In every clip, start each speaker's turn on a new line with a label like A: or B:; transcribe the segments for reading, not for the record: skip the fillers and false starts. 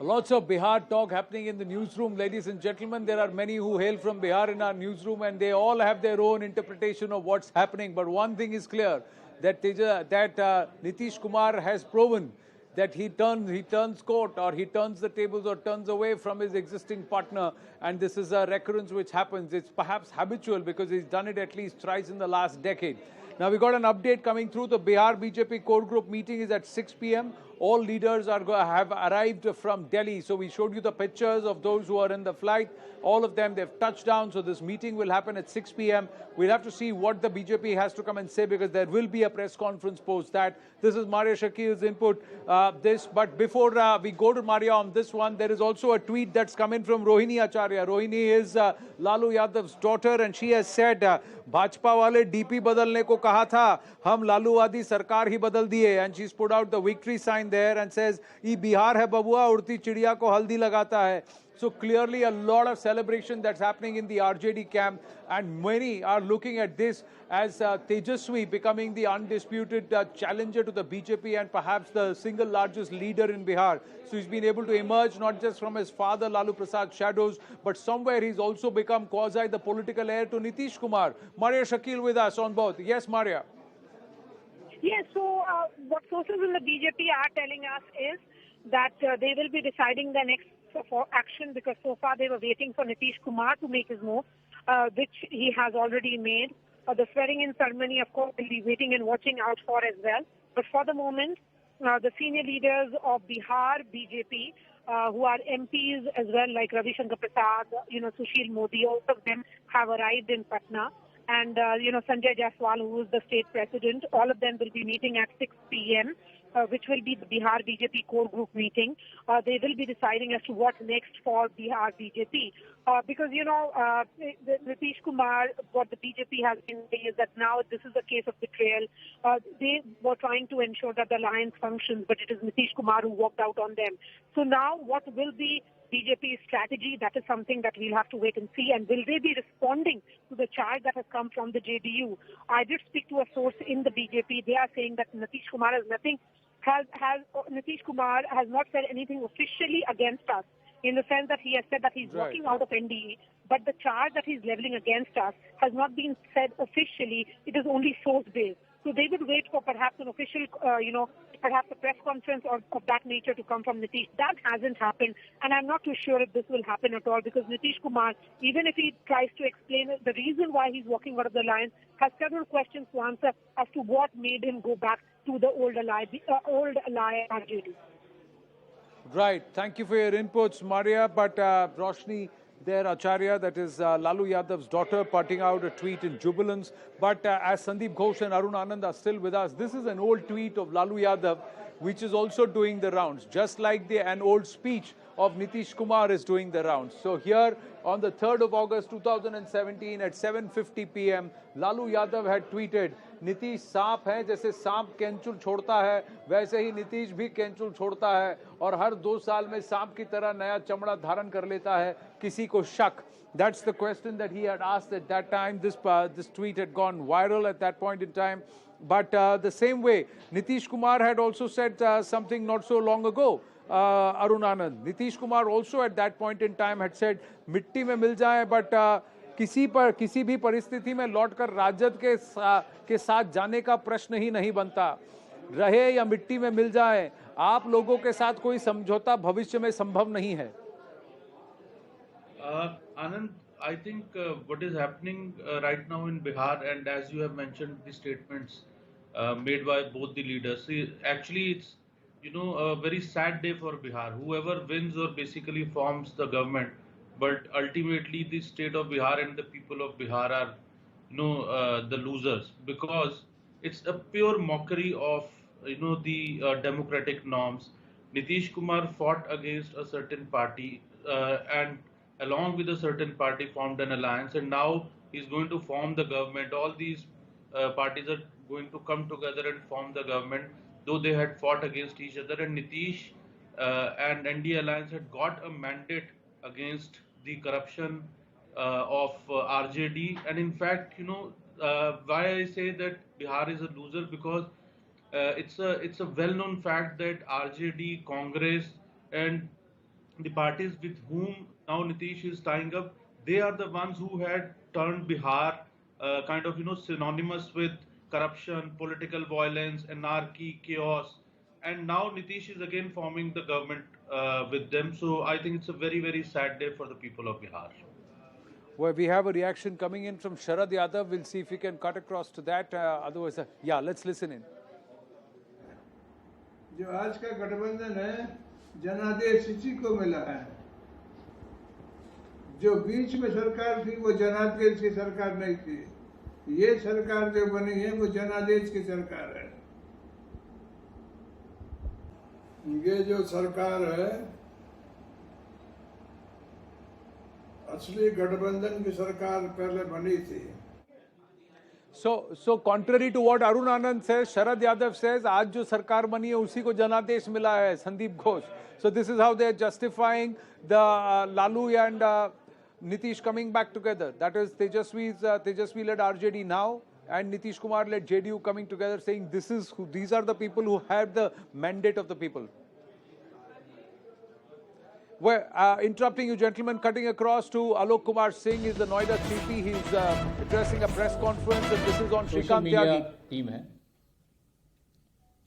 A: Lots of Bihar talk happening in the newsroom, ladies and gentlemen. There are many who hail from Bihar in our newsroom, and they all have their own interpretation of what's happening. But one thing is clear, that Nitish Kumar has proven that he turns court, or he turns the tables, or turns away from his existing partner, and this is a recurrence which happens. It's perhaps habitual because he's done it at least thrice in the last decade. Now we got an update coming through. The Bihar BJP core group meeting is at 6 p.m. All leaders have arrived from Delhi. So we showed you the pictures of those who are in the flight. All of them, they've touched down. So this meeting will happen at 6 p.m. We'll have to see what the BJP has to come and say, because there will be a press conference post that. This is Maria Shakil's input. But before we go to Maria on this one, there is also a tweet that's come in from Rohini Acharya. Rohini is Lalu Yadav's daughter, and she has said, Bhajpa वाले DP बदलने को कहा था, हम लालूवादी सरकार ही बदल दिए. And she's put out the victory sign there and says, ये बिहार है बबुआ, उड़ती चिड़िया को हल्दी लगाता है. So clearly a lot of celebration that's happening in the RJD camp, and many are looking at this as Tejaswi becoming the undisputed challenger to the BJP and perhaps the single largest leader in Bihar. So he's been able to emerge not just from his father Lalu Prasad's shadows, but somewhere he's also become quasi the political heir to Nitish Kumar. Maria Shakil with us on both. Yes, Maria.
B: Yes, so what sources in the BJP are telling us is that they will be deciding the next for action, because so far they were waiting for Nitish Kumar to make his move, which he has already made. The swearing-in ceremony, of course, will be waiting and watching out for as well. But for the moment, the senior leaders of Bihar BJP, who are MPs as well, like Ravi Shankar Prasad, Sushil Modi, all of them have arrived in Patna. And, Sanjay Jaiswal, who is the state president, all of them will be meeting at 6 p.m., which will be the Bihar BJP core group meeting. They will be deciding as to what next for Bihar BJP. Because, Nitish Kumar, what the BJP has been saying is that now this is a case of betrayal. They were trying to ensure that the alliance functions, but it is Nitish Kumar who walked out on them. So now what will be BJP's strategy? That is something that we'll have to wait and see. And will they be responding to the charge that has come from the JDU? I did speak to a source in the BJP. They are saying that Nitish Kumar Nitish Kumar has not said anything officially against us, in the sense that he has said that he's walking out of NDA, but the charge that he's leveling against us has not been said officially. It is only source-based. So they will wait for perhaps an official, perhaps a press conference or of that nature to come from Nitish. That hasn't happened, and I'm not too sure if this will happen at all, because Nitish Kumar, even if he tries to explain the reason why he's walking out of the alliance, has several questions to answer as to what made him go back to the old ally RJD.
A: Right. Thank you for your inputs, Maria. But Roshni there, Acharya, that is Lalu Yadav's daughter, putting out a tweet in jubilance. But as Sandeep Ghosh and Arun Anand are still with us, this is an old tweet of Lalu Yadav, which is also doing the rounds, just like an old speech of Nitish Kumar is doing the rounds. So here on the 3rd of August 2017 at 7:50 p.m., Lalu Yadav had tweeted, Nitish सांप है, जैसे सांप कैंचुल छोड़ता है वैसे ही नीतीश भी कैंचुल छोड़ता है और हर 2 साल में सांप की तरह नया चमड़ा धारण कर लेता है, किसी को शक. That's the question that he had asked at that time. This tweet had gone viral at that point in time. But the same way, Nitish Kumar had also said something not so long ago. Arun Anand, Nitish Kumar also at that point in time had said, मिट्टी में मिल जाए, but किसी भी परिस्थिति में लौटकर राजद के साथ जाने का प्रश्न ही नहीं बनता. रहे या मिट्टी में मिल जाए, आप लोगों के साथ कोई समझौता भविष्य में संभव नहीं है.
C: Anand, I think what is happening right now in Bihar, and as you have mentioned the statements made by both the leaders, actually it's a very sad day for Bihar. Whoever wins or basically forms the government, but ultimately the state of Bihar and the people of Bihar are the losers, because it's a pure mockery of the democratic norms. Nitish Kumar fought against a certain party and along with a certain party formed an alliance, and now he's going to form the government. All these parties are going to come together and form the government, though they had fought against each other, and Nitish and NDA alliance had got a mandate against the corruption of RJD. And in fact, why I say that Bihar is a loser, because it's a well-known fact that RJD, Congress, and the parties with whom now Nitish is tying up, they are the ones who had turned Bihar kind of, synonymous with corruption, political violence, anarchy, chaos. And now Nitish is again forming the government with them. So I think it's a very, very sad day for the people of Bihar.
A: Well, we have a reaction coming in from Sharad Yadav. We'll see if we can cut across to that. Otherwise, yeah, let's listen in.
D: जो आज का गठबंधन है, जनादेश इसी को मिला है। जो बीच में सरकार थी वो जनादेश की सरकार नहीं थी। ये सरकार जो बनी है वो जनादेश की सरकार है। ये जो सरकार है असली गठबंधन की सरकार पहले बनी थी।
A: So contrary to what Arun Anand says, Sharad Yadav says, आज जो सरकार बनी है उसी को जनादेश मिला है, Sandeep Ghosh. So this is how they are justifying the Lalu and Nitish coming back together. That is Tejasvi led RJD now and Nitish Kumar led JDU coming together, saying these are the people who have the mandate of the people. Well, interrupting you, gentlemen, cutting across to Alok Kumar Singh is the Noida CP. He's addressing a press conference, and this is on Shrikant Tyagi.
E: Team है,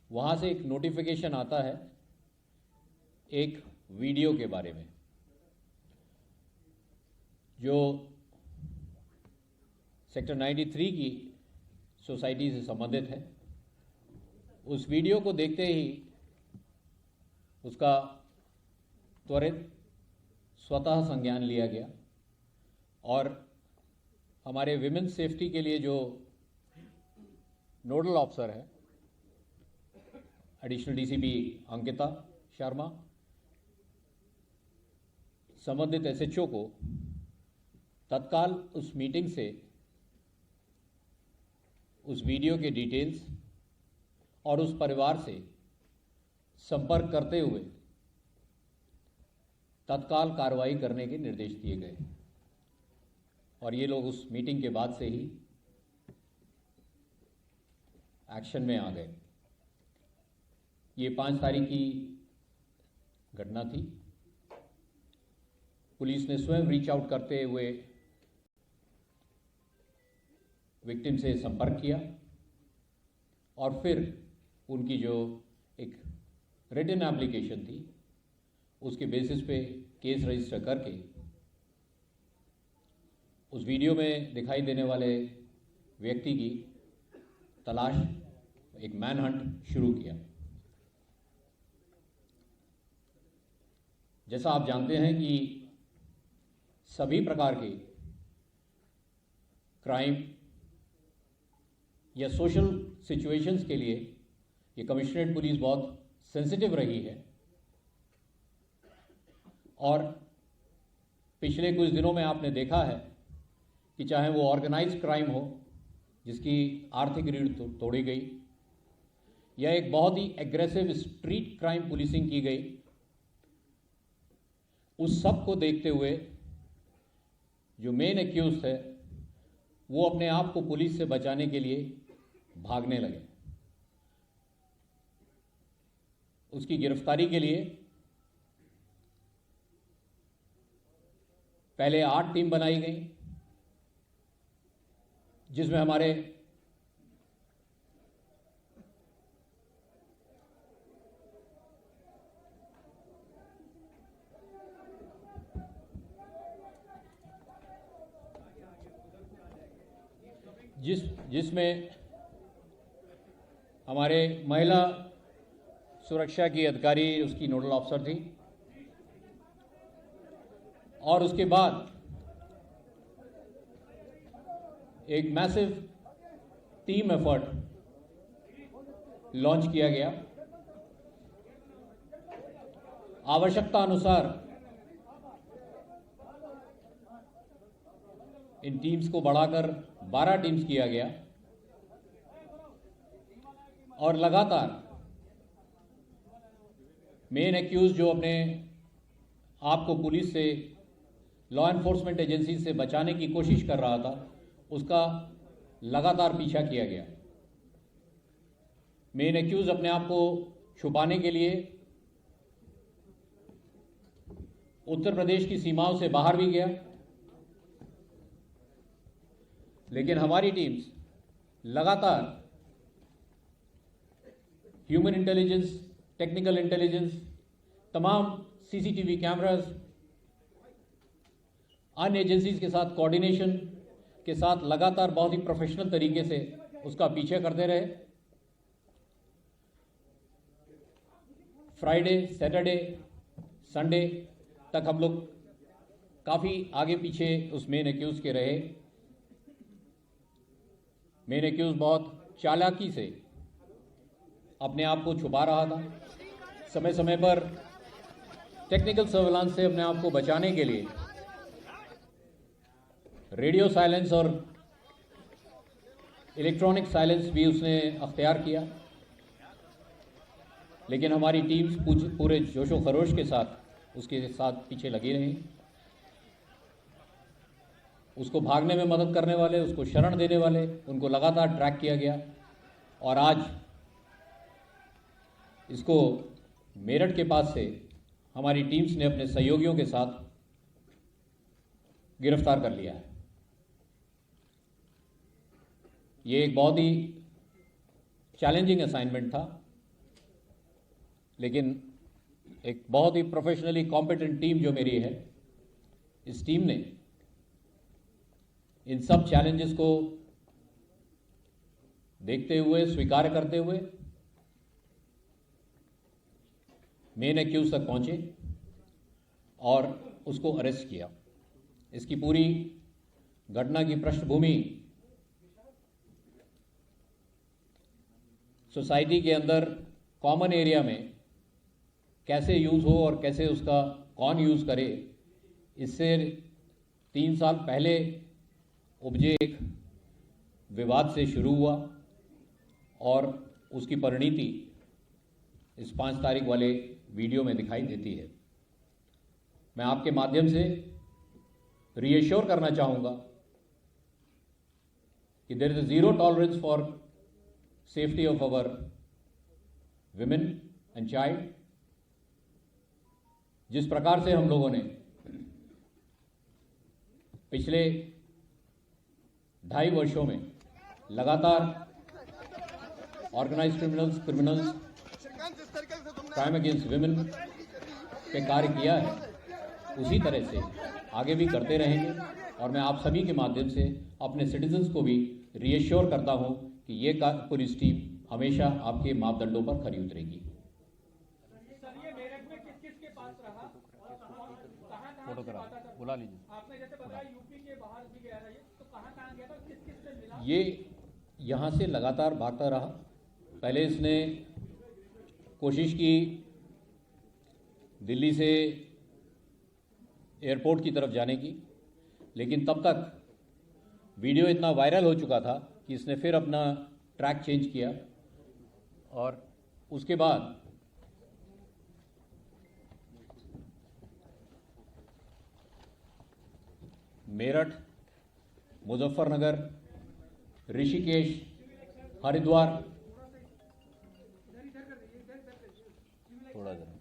E: वहां से एक notification आता है एक video के बारे में जो सेक्टर 93 की सोसाइटी से संबंधित है। उस वीडियो को देखते ही उसका त्वरित स्वतः संज्ञान लिया गया और हमारे विमेन सेफ्टी के लिए जो नोडल ऑफिसर है एडिशनल डीसीपी अंकिता शर्मा, संबंधित एसएचओ को तत्काल उस मीटिंग से उस वीडियो के डिटेल्स और उस परिवार से संपर्क करते हुए तत्काल कार्रवाई करने के निर्देश दिए गए और ये लोग उस मीटिंग के बाद से ही एक्शन में आ गए। ये 5 तारीख की घटना थी। पुलिस ने स्वयं रीच आउट करते हुए विक्टिम से संपर्क किया और फिर उनकी जो एक रिटन एप्लीकेशन थी उसके बेसिस पे केस रजिस्टर करके उस वीडियो में दिखाई देने वाले व्यक्ति की तलाश, एक मैन हंट शुरू किया। जैसा आप जानते हैं कि सभी प्रकार के क्राइम या सोशल सिचुएशंस के लिए ये कमिश्नरेट पुलिस बहुत सेंसिटिव रही है और पिछले कुछ दिनों में आपने देखा है कि चाहे वो ऑर्गेनाइज्ड क्राइम हो जिसकी आर्थिक रीढ़ तोड़ी गई या एक बहुत ही एग्रेसिव स्ट्रीट क्राइम पुलिसिंग की गई, उस सब को देखते हुए जो मेन एक्यूज है वो अपने आप को पुलिस से बचाने के लिए भागने लगे। उसकी गिरफ्तारी के लिए पहले 8 टीम बनाई गई जिसमें हमारे जिसमें हमारे महिला सुरक्षा की अधिकारी उसकी नोडल ऑफिसर थी और उसके बाद एक मैसिव टीम एफर्ट लॉन्च किया गया। आवश्यकता अनुसार इन टीम्स को बढ़ाकर 12 टीम्स किया गया और लगातार मेन एक्यूज जो अपने आप को पुलिस से, लॉ एनफोर्समेंट एजेंसी से बचाने की कोशिश कर रहा था, उसका लगातार पीछा किया गया। मेन एक्यूज अपने आप को छुपाने के लिए उत्तर प्रदेश की सीमाओं से बाहर भी गया, लेकिन हमारी टीम्स लगातार ह्यूमन इंटेलिजेंस, टेक्निकल इंटेलिजेंस, तमाम सीसीटीवी कैमरास, अन्य एजेंसीज के साथ कोऑर्डिनेशन के साथ लगातार बहुत ही प्रोफेशनल तरीके से उसका पीछे करते रहे। फ्राइडे, सैटरडे, संडे तक हम लोग काफ़ी आगे पीछे उस मेन एक्यूज के रहे। मेन एक्यूज बहुत चालाकी से अपने आप को छुपा रहा था। समय समय पर टेक्निकल सर्विलांस से अपने आप को बचाने के लिए रेडियो साइलेंस और इलेक्ट्रॉनिक साइलेंस भी उसने अख्तियार किया, लेकिन हमारी टीम्स पूरे जोशो खरोश के साथ उसके साथ पीछे लगी रही। उसको भागने में मदद करने वाले, उसको शरण देने वाले, उनको लगातार ट्रैक किया गया और आज इसको मेरठ के पास से हमारी टीम्स ने अपने सहयोगियों के साथ गिरफ्तार कर लिया है। ये एक बहुत ही चैलेंजिंग असाइनमेंट था, लेकिन एक बहुत ही प्रोफेशनली कॉम्पिटेंट टीम जो मेरी है, इस टीम ने इन सब चैलेंजेस को देखते हुए, स्वीकार करते हुए मेन एक्यूज तक पहुंचे और उसको अरेस्ट किया। इसकी पूरी घटना की पृष्ठभूमि सोसाइटी के अंदर कॉमन एरिया में कैसे यूज़ हो और कैसे उसका कौन यूज़ करे, इससे 3 साल पहले उपजे एक विवाद से शुरू हुआ और उसकी परिणति इस 5 तारीख वाले वीडियो में दिखाई देती है। मैं आपके माध्यम से रीएश्योर करना चाहूँगा कि there is zero tolerance for safety of our women and child. जिस प्रकार से हम लोगों ने पिछले 2.5 वर्षों में लगातार organised criminals, crime against women पे कार्य किया है, उसी तरह से आगे भी करते रहेंगे। और मैं आप सभी के माध्यम से अपने सिटीजन्स को भी रीएश्योर करता हूं कि ये पुलिस टीम हमेशा आपके मापदंडों पर खरी उतरेगी।
F: बुला लीजिए।
A: आपने जैसे बताया यूपी के बाहर भी गया था, तो कहां गया था, किस से मिला?
E: ये यहाँ से लगातार भागता रहा। पहले इसने कोशिश की दिल्ली से एयरपोर्ट की तरफ जाने की, लेकिन तब तक वीडियो इतना वायरल हो चुका था कि इसने फिर अपना ट्रैक चेंज किया और उसके बाद मेरठ, मुजफ्फरनगर, ऋषिकेश, हरिद्वार,
F: थोड़ा जरा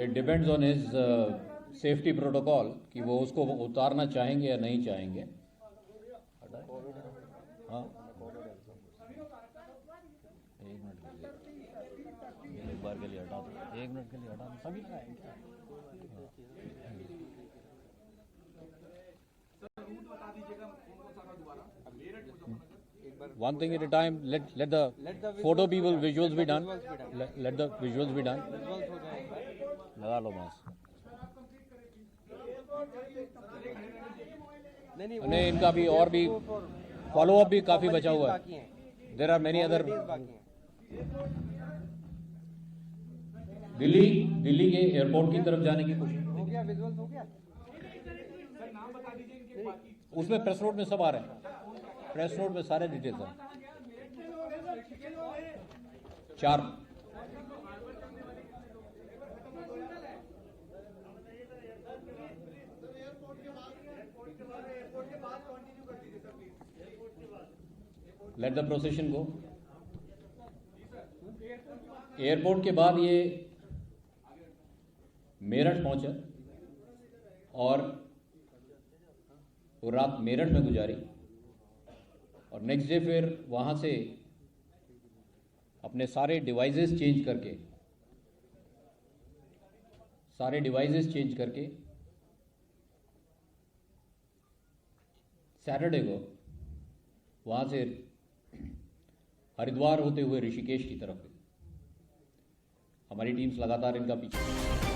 E: it depends on his safety protocol कि वो उसको उतारना चाहेंगे या नहीं चाहेंगे। हाँ,
F: एक बार के लिए हटा दो, 1 मिनट के लिए हटा दो, सभी का है क्या?
E: one thing at a time. Let the photo people visuals be done. Let the visuals be done.
F: लगा लो मास्क।
E: नहीं, इनका भी और भी फॉलो अप भी काफी बचा हुआ है। There are many other. Delhi के एयरपोर्ट की तरफ जाने की कोशिश हो गया। विजुअल्स हो गया। उसमें प्रेस नोट में सब आ रहे हैं। प्रेस नोट में सारे डिटेल्स हैं। 4
G: एयरपोर्ट के बाद
E: let the procession go. Airport के बाद ये मेरठ पहुंचा और वो रात मेरठ में गुजारी और नेक्स्ट डे फिर वहाँ से अपने सारे डिवाइसेस चेंज करके सैटरडे को वहाँ से हरिद्वार होते हुए ऋषिकेश की तरफ। हमारी टीम्स लगातार इनका पीछे